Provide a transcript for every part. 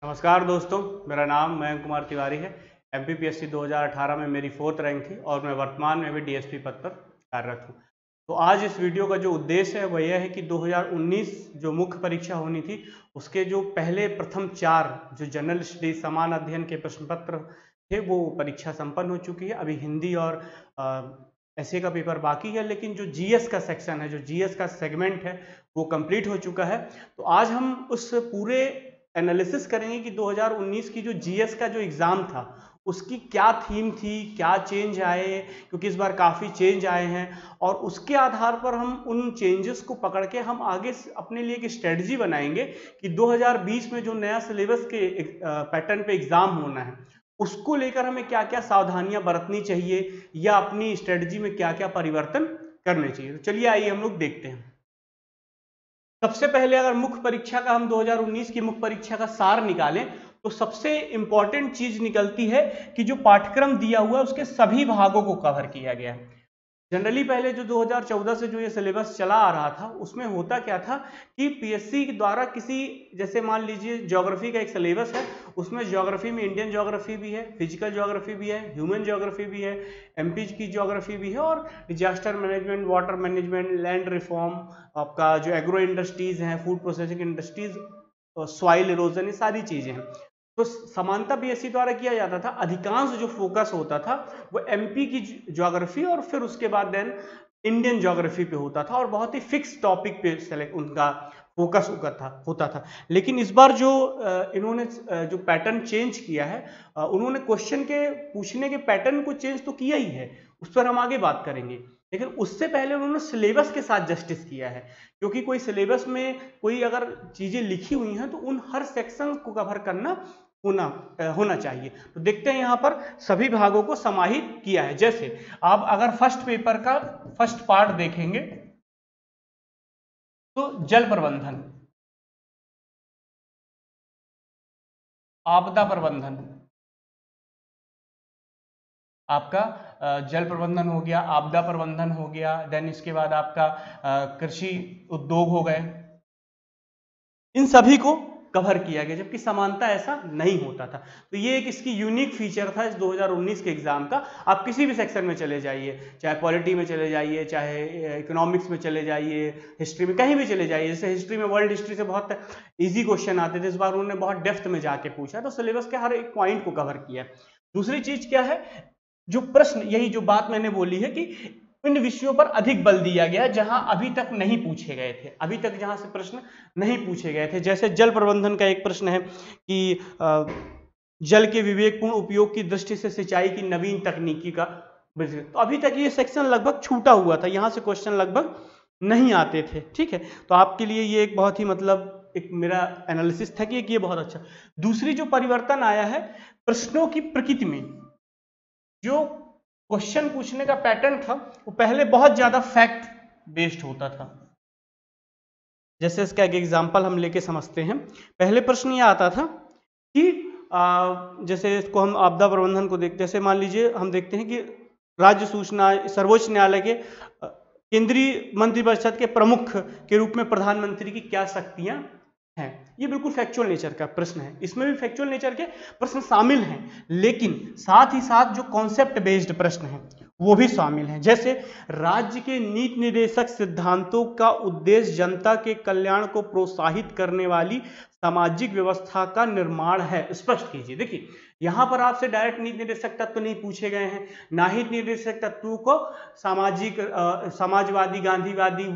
नमस्कार दोस्तों, मेरा नाम मयंक कुमार तिवारी है। एमपीपीएससी 2018 में मेरी 4th रैंक थी और मैं वर्तमान में भी डीएसपी पद पर कार्यरत हूँ। तो आज इस वीडियो का जो उद्देश्य है वह यह है कि 2019 जो मुख्य परीक्षा होनी थी उसके जो पहले प्रथम 4 जो जनरल स्टडीज समान अध्ययन के प्रश्न पत्र थे वो परीक्षा संपन्न हो चुकी है। अभी हिंदी और ऐसे का पेपर बाकी है, लेकिन जो जीएस का सेक्शन है, जो जीएस का सेगमेंट है वो कंप्लीट हो चुका है। तो आज हम उस पूरे एनालिसिस करेंगे कि 2019 की जो जीएस का जो एग्ज़ाम था उसकी क्या थीम थी, क्या चेंज आए, क्योंकि इस बार काफ़ी चेंज आए हैं और उसके आधार पर हम उन चेंजेस को पकड़ के हम आगे अपने लिए एक स्ट्रेटजी बनाएंगे कि 2020 में जो नया सिलेबस के पैटर्न पे एग्ज़ाम होना है उसको लेकर हमें क्या क्या सावधानियां बरतनी चाहिए या अपनी स्ट्रेटजी में क्या क्या परिवर्तन करने चाहिए। तो चलिए आइए हम लोग देखते हैं। सबसे पहले अगर मुख्य परीक्षा का हम 2019 की मुख्य परीक्षा का सार निकालें तो सबसे इंपॉर्टेंट चीज निकलती है कि जो पाठ्यक्रम दिया हुआ है उसके सभी भागों को कवर किया गया है। जनरली पहले जो 2014 से जो ये सिलेबस चला आ रहा था उसमें होता क्या था कि पीएससी के द्वारा किसी, जैसे मान लीजिए ज्योग्राफी का एक सिलेबस है, उसमें ज्योग्राफी में इंडियन ज्योग्राफी भी है, फिजिकल ज्योग्राफी भी है, ह्यूमन ज्योग्राफी भी है, एमपी की ज्योग्राफी भी है और disaster management, water management, land reform, आपका जो एग्रो इंडस्ट्रीज हैं, food processing industries, soil erosion, ये सारी चीजें हैं। तो समानता पीएससी द्वारा किया जाता था, अधिकांश जो फोकस होता था वो एमपी की ज्योग्राफी और फिर उसके बाद देन इंडियन ज्योग्राफी पे होता था और बहुत ही फिक्स टॉपिक पे सेलेक्ट उनका फोकस होता था। लेकिन इस बार जो इन्होंने जो पैटर्न चेंज किया है, उन्होंने क्वेश्चन के पूछने के पैटर्न को चेंज तो किया ही है, उस पर हम आगे बात करेंगे, लेकिन उससे पहले उन्होंने सिलेबस के साथ जस्टिस किया है। क्योंकि कोई सिलेबस में कोई अगर चीजें लिखी हुई हैं तो उन हर सेक्शन को कवर करना होना चाहिए। तो देखते हैं यहाँ पर सभी भागों को समाहित किया है। जैसे आप अगर फर्स्ट पेपर का फर्स्ट पार्ट देखेंगे तो जल प्रबंधन, आपदा प्रबंधन, आपका जल प्रबंधन हो गया, आपदा प्रबंधन हो गया, देन इसके बाद आपका कृषि उद्योग हो गए, इन सभी को कवर किया गया, जबकि समानता ऐसा नहीं होता था। तो ये एक इसकी यूनिक फीचर था इस 2019 के एग्जाम का। आप किसी भी सेक्शन में चले जाइए, चाहे पॉलिटी में चले जाइए, चाहे इकोनॉमिक्स में चले जाइए, हिस्ट्री में, कहीं भी चले जाइए। जैसे हिस्ट्री में वर्ल्ड हिस्ट्री से बहुत इजी क्वेश्चन आते थे, इस बार उन्होंने बहुत डेप्थ में जाके पूछा, तो सिलेबस के हर एक पॉइंट को कवर किया। दूसरी चीज क्या है, जो प्रश्न, यही जो बात मैंने बोली है कि इन विषयों पर अधिक बल दिया गया जहां अभी तक नहीं पूछे गए थे, अभी तक जहां से प्रश्न नहीं पूछे गए थे। जैसे जल प्रबंधन का एक प्रश्न है कि जल के विवेकपूर्ण उपयोग की दृष्टि से सिंचाई की नवीन तकनीकी का, तो अभी तक ये सेक्शन लगभग छूटा हुआ था, यहां से क्वेश्चन लगभग नहीं आते थे। ठीक है, तो आपके लिए ये एक बहुत ही मतलब एक मेरा एनालिसिस था कि ये बहुत अच्छा। दूसरी जो परिवर्तन आया है प्रश्नों की प्रकृति में, जो क्वेश्चन पूछने का पैटर्न था वो पहले बहुत ज्यादा फैक्ट बेस्ड होता था। जैसे इसका एक एग्जांपल हम लेके समझते हैं। पहले प्रश्न ये आता था कि जैसे इसको हम आपदा प्रबंधन को देखते हैं, जैसे मान लीजिए हम देखते हैं कि राज्य सूचना सर्वोच्च न्यायालय के केंद्रीय मंत्रिपरिषद के प्रमुख के रूप में प्रधानमंत्री की क्या शक्तियां हैं। ये बिल्कुल फैक्चुअल नेचर का प्रश्न है, इसमें भी फैक्चुअल नेचर के प्रश्न शामिल हैं, लेकिन साथ ही साथ जो कॉन्सेप्ट बेस्ड प्रश्न हैं वो भी शामिल हैं। जैसे राज्य के नीति निर्देशक सिद्धांतों का उद्देश्य जनता के कल्याण को प्रोत्साहित करने वाली सामाजिक व्यवस्था का निर्माण है, स्पष्ट कीजिए। देखिए यहां पर आपसे डायरेक्ट नीति निर्देशक तत्व नहीं पूछे गए हैं, ना ही निर्देशक तत्वों को सामाजिक समाजवादी, गांधीवादी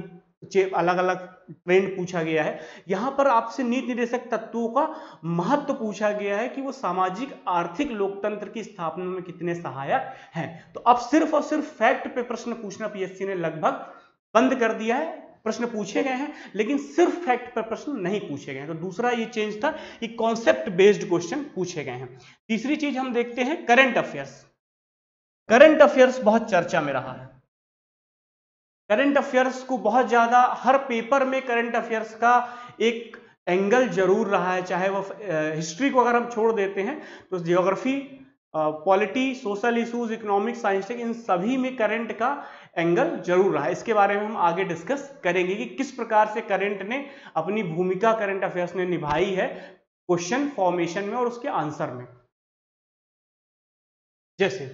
अलग अलग ट्रेंड पूछा गया है। यहां पर आपसे नीति निर्देशक तत्वों का महत्व पूछा गया है कि वो सामाजिक आर्थिक लोकतंत्र की स्थापना में कितने सहायक हैं। तो अब सिर्फ और सिर्फ फैक्ट पे प्रश्न पूछना पीएससी ने लगभग बंद कर दिया है। प्रश्न पूछे गए हैं लेकिन सिर्फ फैक्ट पर प्रश्न नहीं पूछे गए हैं। तो दूसरा ये चेंज था कि कॉन्सेप्ट बेस्ड क्वेश्चन पूछे गए हैं। तीसरी चीज हम देखते हैं करंट अफेयर्स। करंट अफेयर्स बहुत चर्चा में रहा है। करंट अफेयर्स को बहुत ज्यादा हर पेपर में करंट अफेयर्स का एक एंगल जरूर रहा है, चाहे वो हिस्ट्री को अगर हम छोड़ देते हैं तो geography, polity, social issues, economics, science, इन सभी में करंट का एंगल जरूर रहा है। इसके बारे में हम आगे डिस्कस करेंगे कि किस प्रकार से करंट ने अपनी भूमिका करंट अफेयर्स ने निभाई है क्वेश्चन फॉर्मेशन में और उसके आंसर में। जैसे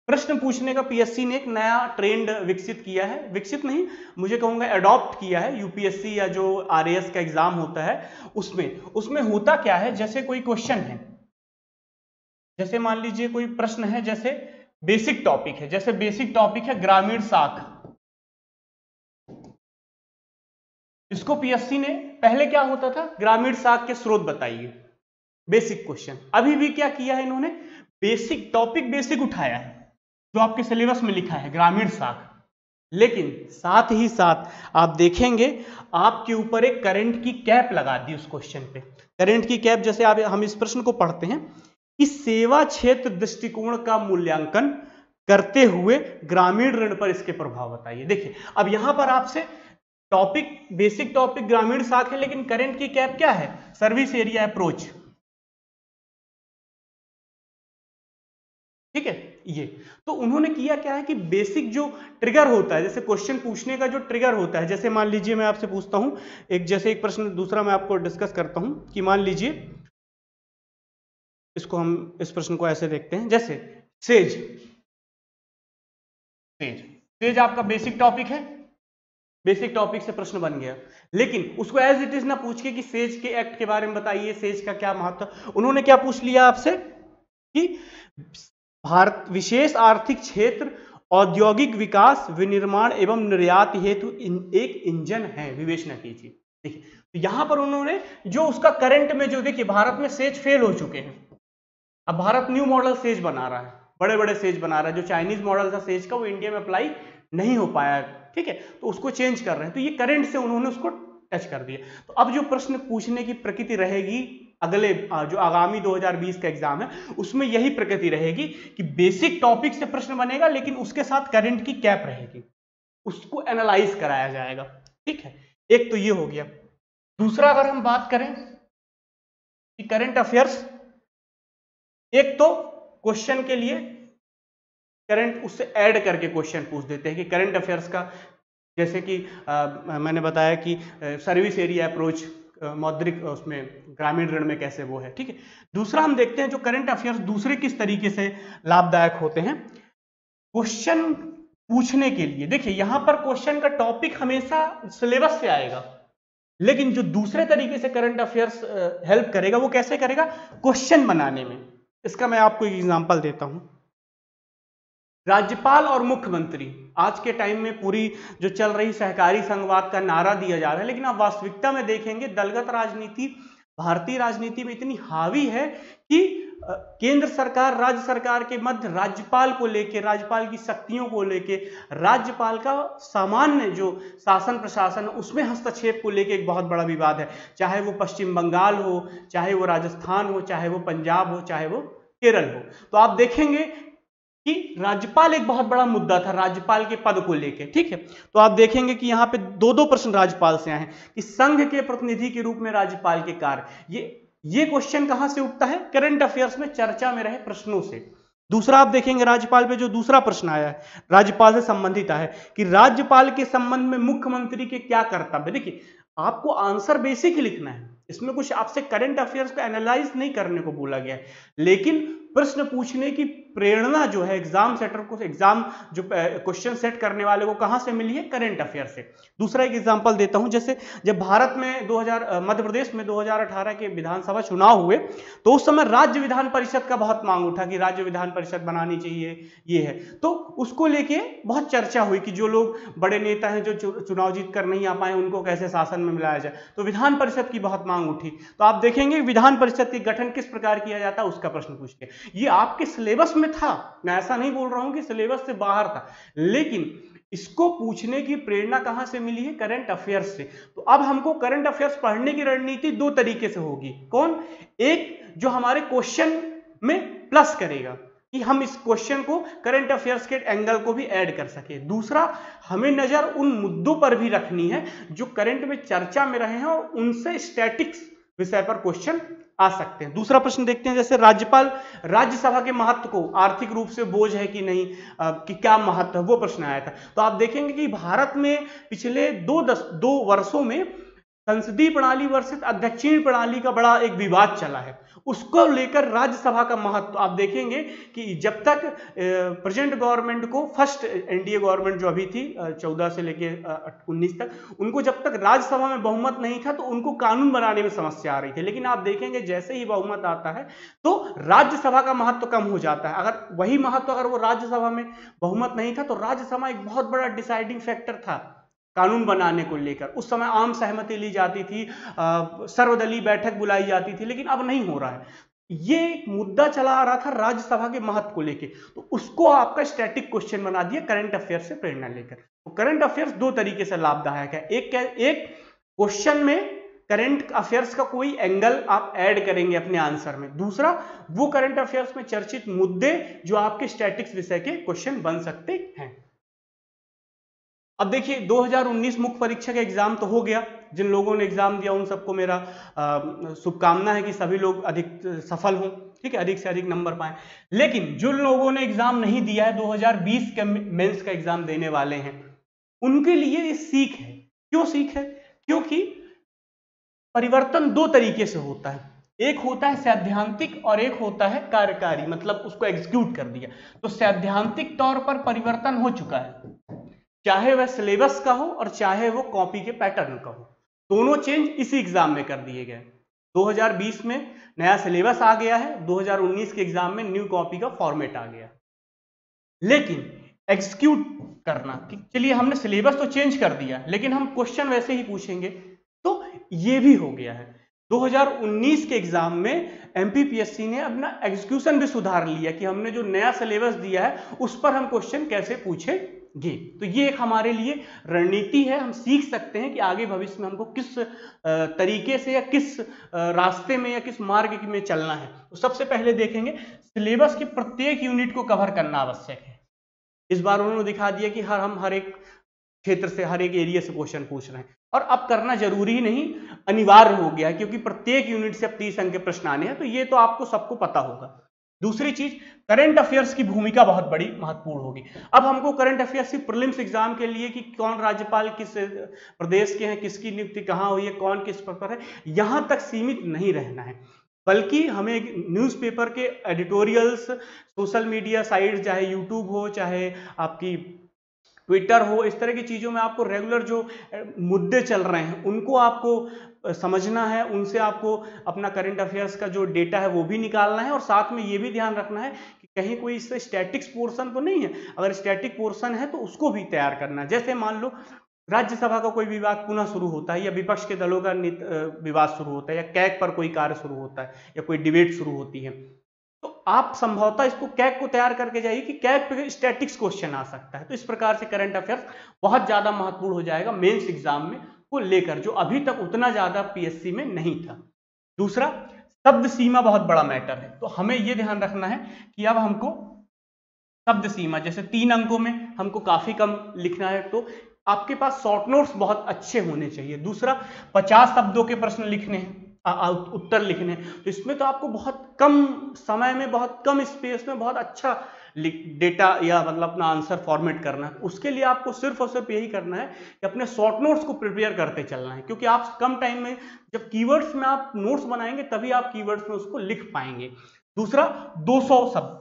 प्रश्न पूछने का पीएससी ने एक नया ट्रेंड विकसित किया है, विकसित नहीं मुझे कहूंगा अडॉप्ट किया है। यूपीएससी या जो आरएएस का एग्जाम होता है उसमें होता क्या है, जैसे कोई क्वेश्चन है, जैसे मान लीजिए कोई प्रश्न है, जैसे बेसिक टॉपिक है, जैसे बेसिक टॉपिक है ग्रामीण साख। इसको पीएससी ने, पहले क्या होता था, ग्रामीण साख के स्रोत बताइए, बेसिक क्वेश्चन। अभी भी क्या किया है इन्होंने, बेसिक टॉपिक बेसिक उठाया है जो आपके सिलेबस में लिखा है ग्रामीण साख, लेकिन साथ ही साथ आप देखेंगे आपके ऊपर एक करंट की कैप लगा दी उस क्वेश्चन पे। करंट की कैप, जैसे आप हम इस प्रश्न को पढ़ते हैं कि सेवा क्षेत्र दृष्टिकोण का मूल्यांकन करते हुए ग्रामीण ऋण पर इसके प्रभाव बताइए। देखिए अब यहां पर आपसे टॉपिक बेसिक टॉपिक ग्रामीण साख है, लेकिन करंट की कैप क्या है, सर्विस एरिया अप्रोच। ठीक है, ये तो उन्होंने किया क्या है कि बेसिक जो ट्रिगर होता है, जैसे क्वेश्चन पूछने का जो ट्रिगर होता है, जैसे मान लीजिए मैं आपसे पूछता हूं एक प्रश्न, दूसरा मैं आपको डिस्कस करता हूं कि मान लीजिए इसको हम इस प्रश्न को ऐसे देखते हैं, जैसे सेज आपका बेसिक टॉपिक है, बेसिक टॉपिक से प्रश्न बन गया, लेकिन उसको एज इट इज ना पूछ के कि सेज के एक्ट के बारे में बताइए, सेज का क्या महत्व, उन्होंने क्या पूछ लिया आपसे कि भारत विशेष आर्थिक क्षेत्र औद्योगिक विकास विनिर्माण एवं निर्यात हेतु एक इंजन है, विवेचना कीजिए। देखिए तो यहां पर उन्होंने जो उसका करंट में जो, देखिए भारत में सेज फेल हो चुके हैं, अब भारत न्यू मॉडल सेज बना रहा है, बड़े बड़े सेज बना रहा है, जो चाइनीज मॉडल था सेज का वो इंडिया में अप्लाई नहीं हो पाया है। ठीक है, तो उसको चेंज कर रहे हैं, तो ये करंट से उन्होंने उसको टच कर दिया। तो अब जो प्रश्न पूछने की प्रकृति रहेगी अगले जो आगामी 2020 का एग्जाम है उसमें यही प्रकृति रहेगी कि बेसिक टॉपिक से प्रश्न बनेगा, लेकिन उसके साथ करंट की कैप रहेगी, उसको एनालाइज कराया जाएगा। ठीक है, एक तो ये हो गया। दूसरा अगर हम बात करें कि करंट अफेयर्स, एक तो क्वेश्चन के लिए करंट उससे ऐड करके क्वेश्चन पूछ देते हैं कि करंट अफेयर्स का, जैसे कि मैंने बताया कि सर्विस एरिया अप्रोच मौद्रिक उसमें ग्रामीण ऋण में कैसे वो है। ठीक है, दूसरा हम देखते हैं जो करंट अफेयर्स दूसरे किस तरीके से लाभदायक होते हैं क्वेश्चन पूछने के लिए। देखिए यहां पर क्वेश्चन का टॉपिक हमेशा सिलेबस से आएगा, लेकिन जो दूसरे तरीके से करंट अफेयर्स हेल्प करेगा वो कैसे करेगा, क्वेश्चन बनाने में। इसका मैं आपको एक एग्जांपल देता हूं। राज्यपाल और मुख्यमंत्री, आज के टाइम में पूरी जो चल रही सहकारी संघवाद का नारा दिया जा रहा है, लेकिन आप वास्तविकता में देखेंगे दलगत राजनीति भारतीय राजनीति में इतनी हावी है कि केंद्र सरकार राज्य सरकार के मध्य राज्यपाल को लेके, राज्यपाल की शक्तियों को लेके, राज्यपाल का सामान्य जो शासन प्रशासन उसमें हस्तक्षेप को लेके एक बहुत बड़ा विवाद है। चाहे वो पश्चिम बंगाल हो, चाहे वो राजस्थान हो, चाहे वो पंजाब हो, चाहे वो केरल हो। तो आप देखेंगे कि राज्यपाल एक बहुत बड़ा मुद्दा था, राज्यपाल के पद को लेके। ठीक है, तो आप देखेंगे कि यहाँ पे दो प्रश्न राज्यपाल से आए हैं कि संघ के प्रतिनिधि के रूप में राज्यपाल के कार्य, ये क्वेश्चन कहां से उठता है, करंट अफेयर्स में चर्चा में रहे प्रश्नों से। दूसरा आप देखेंगे राज्यपाल पे जो दूसरा प्रश्न आया है राज्यपाल से संबंधित है कि राज्यपाल के संबंध में मुख्यमंत्री के क्या कर्तव्य। देखिए आपको आंसर बेसिक ही लिखना है, इसमें कुछ आपसे करंट अफेयर्स को एनालाइज नहीं करने को बोला गया है, लेकिन प्रश्न पूछने की प्रेरणा जो है एग्जाम सेटर को, एग्जाम जो क्वेश्चन सेट करने वाले को कहां से मिली है, करंट अफेयर से। दूसरा एक एग्जांपल देता हूं, जैसे जब भारत में मध्य प्रदेश में 2018 के विधानसभा चुनाव हुए तो उस समय राज्य विधान परिषद का बहुत मांग उठा कि राज्य विधान परिषद बनानी चाहिए, ये है, तो उसको लेके बहुत चर्चा हुई कि जो लोग बड़े नेता हैं जो चुनाव जीत कर नहीं आ पाए उनको कैसे शासन में मिलाया जाए, तो विधान परिषद की बहुत मांग उठी। तो आप देखेंगे विधान परिषद के गठन किस प्रकार किया जाता है उसका प्रश्न पूछ के, ये आपके सिलेबस में था, मैं ऐसा नहीं बोल रहा हूं कि सिलेबस से बाहर था, लेकिन इसको पूछने की प्रेरणा कहां से मिली है, करंट अफेयर्स से। तो अब हमको करंट अफेयर्स पढ़ने की रणनीति दो तरीके से होगी। कौन, एक जो हमारे क्वेश्चन में प्लस करेगा कि हम इस क्वेश्चन को करंट अफेयर्स के एंगल को भी ऐड कर सके, दूसरा हमें नजर उन मुद्दों पर भी रखनी है जो करंट में चर्चा में रहे हैं और उनसे स्टैटिक्स विषय पर क्वेश्चन आ सकते हैं। दूसरा प्रश्न देखते हैं, जैसे राज्यपाल राज्यसभा के महत्व को, आर्थिक रूप से बोझ है कि नहीं, कि क्या महत्व है, वो प्रश्न आया था। तो आप देखेंगे कि भारत में पिछले दो वर्षों में संसदीय प्रणाली वर्सेस अध्यक्षीय प्रणाली का बड़ा एक विवाद चला है, उसको लेकर राज्यसभा का महत्व आप देखेंगे कि जब तक प्रेजेंट गवर्नमेंट को, फर्स्ट एनडीए गवर्नमेंट जो अभी थी 14 से लेके 19 तक, उनको जब तक राज्यसभा में बहुमत नहीं था तो उनको कानून बनाने में समस्या आ रही थी। लेकिन आप देखेंगे जैसे ही बहुमत आता है तो राज्यसभा का महत्व कम हो जाता है। अगर वही महत्व अगर वो राज्यसभा में बहुमत नहीं था तो राज्यसभा एक बहुत बड़ा डिसाइडिंग फैक्टर था कानून बनाने को लेकर। उस समय आम सहमति ली जाती थी, सर्वदलीय बैठक बुलाई जाती थी, लेकिन अब नहीं हो रहा है। ये एक मुद्दा चला आ रहा था राज्यसभा के महत्व को लेकर, तो उसको आपका स्टैटिक क्वेश्चन बना दिया करंट अफेयर से प्रेरणा लेकर। तो करंट अफेयर्स दो तरीके से लाभदायक है। एक क्वेश्चन में करंट अफेयर्स का कोई एंगल आप ऐड करेंगे अपने आंसर में, दूसरा वो करंट अफेयर्स में चर्चित मुद्दे जो आपके स्टैटिक्स विषय के क्वेश्चन बन सकते हैं। अब देखिए 2019 मुख्य परीक्षा का एग्जाम तो हो गया, जिन लोगों ने एग्जाम दिया उन सबको मेरा शुभकामना है कि सभी लोग अधिक सफल हों, ठीक है, अधिक से अधिक नंबर पाएं। लेकिन जिन लोगों ने एग्जाम नहीं दिया है, 2020 के मेंस का एग्जाम देने वाले हैं, उनके लिए ये सीख है। क्यों सीख है? क्योंकि परिवर्तन दो तरीके से होता है, एक होता है सैद्धांतिक और एक होता है कार्यकारी, मतलब उसको एग्जीक्यूट कर दिया। तो सैद्धांतिक तौर पर परिवर्तन हो चुका है, चाहे वह सिलेबस का हो और चाहे वो कॉपी के पैटर्न का हो, दोनों चेंज इसी एग्जाम में कर दिए गए। 2020 में नया सिलेबस आ गया है, 2019 के एग्जाम में न्यू कॉपी का फॉर्मेट आ गया। लेकिन एग्जीक्यूट करना, चलिए हमने सिलेबस तो चेंज कर दिया लेकिन हम क्वेश्चन वैसे ही पूछेंगे, तो ये भी हो गया है। 2019 के एग्जाम में एमपीपीएससी ने अपना एग्जीक्यूशन भी सुधार लिया कि हमने जो नया सिलेबस दिया है उस पर हम क्वेश्चन कैसे पूछेंगे। तो ये एक हमारे लिए रणनीति है, हम सीख सकते हैं कि आगे भविष्य में हमको किस तरीके से या किस रास्ते में या किस मार्ग में चलना है। तो सबसे पहले देखेंगे सिलेबस के प्रत्येक यूनिट को कवर करना आवश्यक है। इस बार उन्होंने दिखा दिया कि हम हर एक क्षेत्र से, हर एक एरिया से क्वेश्चन पूछ रहे हैं, और अब करना जरूरी ही नहीं, अनिवार्य हो गया है, क्योंकि प्रत्येक यूनिट से अब 30 अंक के प्रश्न आने हैं। तो ये तो आपको सबको पता होगा। दूसरी चीज, करंट अफेयर्स की भूमिका बहुत बड़ी महत्वपूर्ण होगी। अब हमको करंट अफेयर्स की प्रीलिम्स एग्जाम के लिए कि कौन राज्यपाल किस प्रदेश के हैं, किसकी नियुक्ति कहाँ हुई है, कौन किस पर है, यहां तक सीमित नहीं रहना है, बल्कि हमें न्यूज़पेपर के एडिटोरियल्स, सोशल मीडिया साइट, चाहे यूट्यूब हो चाहे आपकी ट्विटर हो, इस तरह की चीज़ों में आपको रेगुलर जो मुद्दे चल रहे हैं उनको आपको समझना है, उनसे आपको अपना करंट अफेयर्स का जो डेटा है वो भी निकालना है, और साथ में ये भी ध्यान रखना है कि कहीं कोई इससे स्टैटिक्स पोर्शन तो नहीं है। अगर स्टैटिक पोर्शन है तो उसको भी तैयार करना है। जैसे मान लो राज्यसभा का कोई विवाद पुनः शुरू होता है, या विपक्ष के दलों का विवाद शुरू होता है, या कैग पर कोई कार्य शुरू होता है, या कोई डिबेट शुरू होती है, तो आप संभवतः इसको कैग को तैयार करके जाइए कि कैग पे स्टैटिक्स क्वेश्चन आ सकता है। तो इस प्रकार से करंट अफेयर्स बहुत ज्यादा महत्वपूर्ण हो जाएगा मेंस एग्जाम में को लेकर, जो अभी तक उतना ज्यादा पीएससी में नहीं था। दूसरा, शब्द सीमा बहुत बड़ा मैटर है। तो हमें यह ध्यान रखना है कि अब हमको शब्द सीमा, जैसे 3 अंकों में हमको काफी कम लिखना है, तो आपके पास शॉर्ट नोट्स बहुत अच्छे होने चाहिए। दूसरा, 50 शब्दों के प्रश्न लिखने हैं, उत्तर लिखने, तो इसमें तो आपको बहुत कम समय में, बहुत कम स्पेस में बहुत अच्छा डेटा या मतलब अपना आंसर फॉर्मेट करना है। उसके लिए आपको सिर्फ और सिर्फ यही करना है कि अपने शॉर्ट नोट्स को प्रिपेयर करते चलना है, क्योंकि आप कम टाइम में जब कीवर्ड्स में आप नोट्स बनाएंगे तभी आप कीवर्ड्स में उसको लिख पाएंगे। दूसरा, 200 शब्द,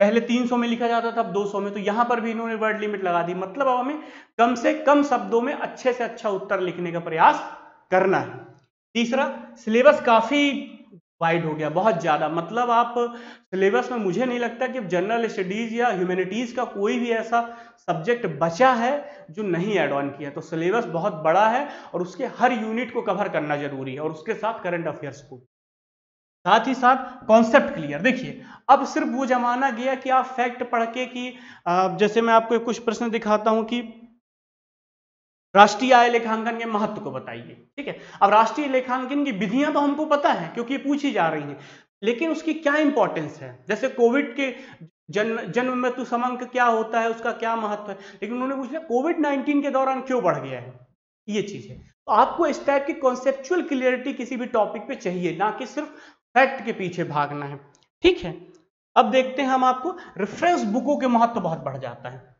पहले 300 में लिखा जाता था, अब 200 में, तो यहां पर भी इन्होंने वर्ड लिमिट लगा दी। मतलब अब हमें कम से कम शब्दों में अच्छे से अच्छा उत्तर लिखने का प्रयास करना है। तीसरा, सिलेबस काफी वाइड हो गया, बहुत ज्यादा, मतलब आप सिलेबस में मुझे नहीं लगता कि जनरल स्टडीज या ह्यूमैनिटीज का कोई भी ऐसा सब्जेक्ट बचा है जो नहीं ऐड ऑन किया। तो सिलेबस बहुत बड़ा है और उसके हर यूनिट को कवर करना जरूरी है, और उसके साथ करंट अफेयर्स को, साथ ही साथ कॉन्सेप्ट क्लियर। देखिए अब सिर्फ वो जमाना गया कि आप फैक्ट पढ़ के कि जैसे मैं आपको कुछ प्रश्न दिखाता हूं कि राष्ट्रीय आय लेखांकन के महत्व को बताइए, ठीक है। अब राष्ट्रीय लेखांकन की विधियां तो हमको पता है क्योंकि पूछी जा रही हैं, लेकिन उसकी क्या इंपॉर्टेंस है, जैसे कोविड के जन्म मृत्यु समांक क्या होता है, उसका क्या महत्व है, लेकिन उन्होंने पूछ लिया कोविड-19 के दौरान क्यों बढ़ गया है, ये चीज है। तो आपको इस टाइप की कॉन्सेप्चुअल क्लियरिटी किसी भी टॉपिक पे चाहिए, ना कि सिर्फ फैक्ट के पीछे भागना है, ठीक है। अब देखते हैं हम, आपको रेफरेंस बुकों के महत्व बहुत बढ़ जाता है।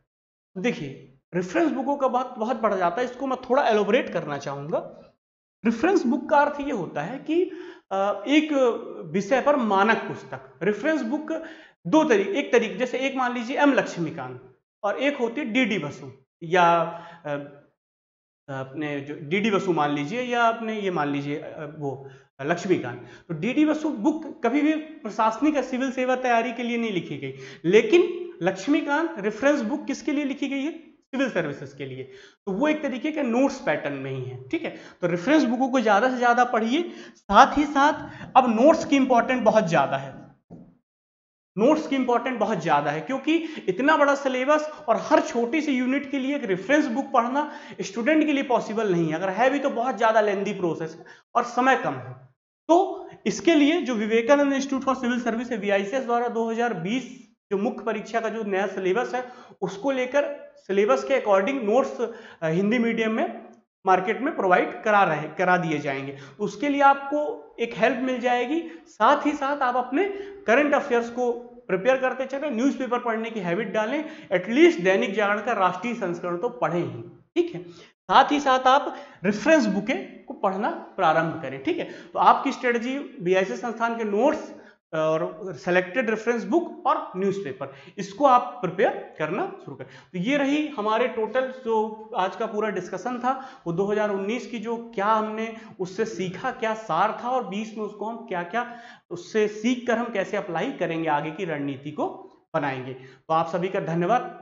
देखिए रेफरेंस बुकों का बहुत बढ़ जाता है, इसको मैं थोड़ा एलोबरेट करना चाहूंगा। रेफरेंस बुक का अर्थ ये होता है कि एक विषय पर मानक पुस्तक। रेफरेंस बुक दो तरीके, एक तरीके जैसे एक मान लीजिए एम लक्ष्मीकांत और एक होती है डीडी बसु, या अपने जो डीडी बसु मान लीजिए, या अपने ये मान लीजिए वो लक्ष्मीकांत। तो डीडी बसु बुक कभी भी प्रशासनिक या सिविल सेवा तैयारी के लिए नहीं लिखी गई, लेकिन लक्ष्मीकांत रेफरेंस बुक किसके लिए लिखी गई है? सिविल सर्विसेज के लिए। तो वो एक तरीके के नोट्स पैटर्न में ही है, ठीक है। तो रेफरेंस बुकों को ज्यादा से ज्यादा पढ़िए। साथ ही साथ अब नोट्स की इंपॉर्टेंट बहुत ज्यादा है, नोट्स की इंपॉर्टेंट बहुत ज्यादा है, क्योंकि इतना बड़ा सिलेबस और हर छोटी सी यूनिट के लिए एक रेफरेंस बुक पढ़ना स्टूडेंट के लिए पॉसिबल नहीं है। अगर है भी तो बहुत ज्यादा लेंदी प्रोसेस है और समय कम है। तो इसके लिए जो Vivekananda institute for civil service है, VICS द्वारा 2020 जो मुख्य परीक्षा का जो नया सिलेबस है, उसको लेकर सिलेबस के अकॉर्डिंग नोट्स हिंदी मीडियम में मार्केट में प्रोवाइड करा दिए जाएंगे। तो उसके लिए आपको एक हेल्प मिल जाएगी। साथ ही साथ आप अपने करंट अफेयर्स को प्रिपेयर करते चले, न्यूज़पेपर पढ़ने की हैबिट डालें, एटलीस्ट दैनिक जागरण का राष्ट्रीय संस्करण तो पढ़ें ही, ठीक है। साथ ही साथ आप रेफरेंस बुकें को पढ़ना प्रारंभ करें, ठीक है। तो आपकी स्ट्रेटजी VICS संस्थान के नोट्स और सेलेक्टेड रेफरेंस बुक और न्यूज़पेपर, इसको आप प्रिपेयर करना शुरू करें। तो ये रही हमारे टोटल जो आज का पूरा डिस्कशन था, वो 2019 की जो क्या हमने उससे सीखा, क्या सार था, और 20 में उसको हम क्या क्या उससे सीख कर हम कैसे अप्लाई करेंगे, आगे की रणनीति को बनाएंगे। तो आप सभी का धन्यवाद।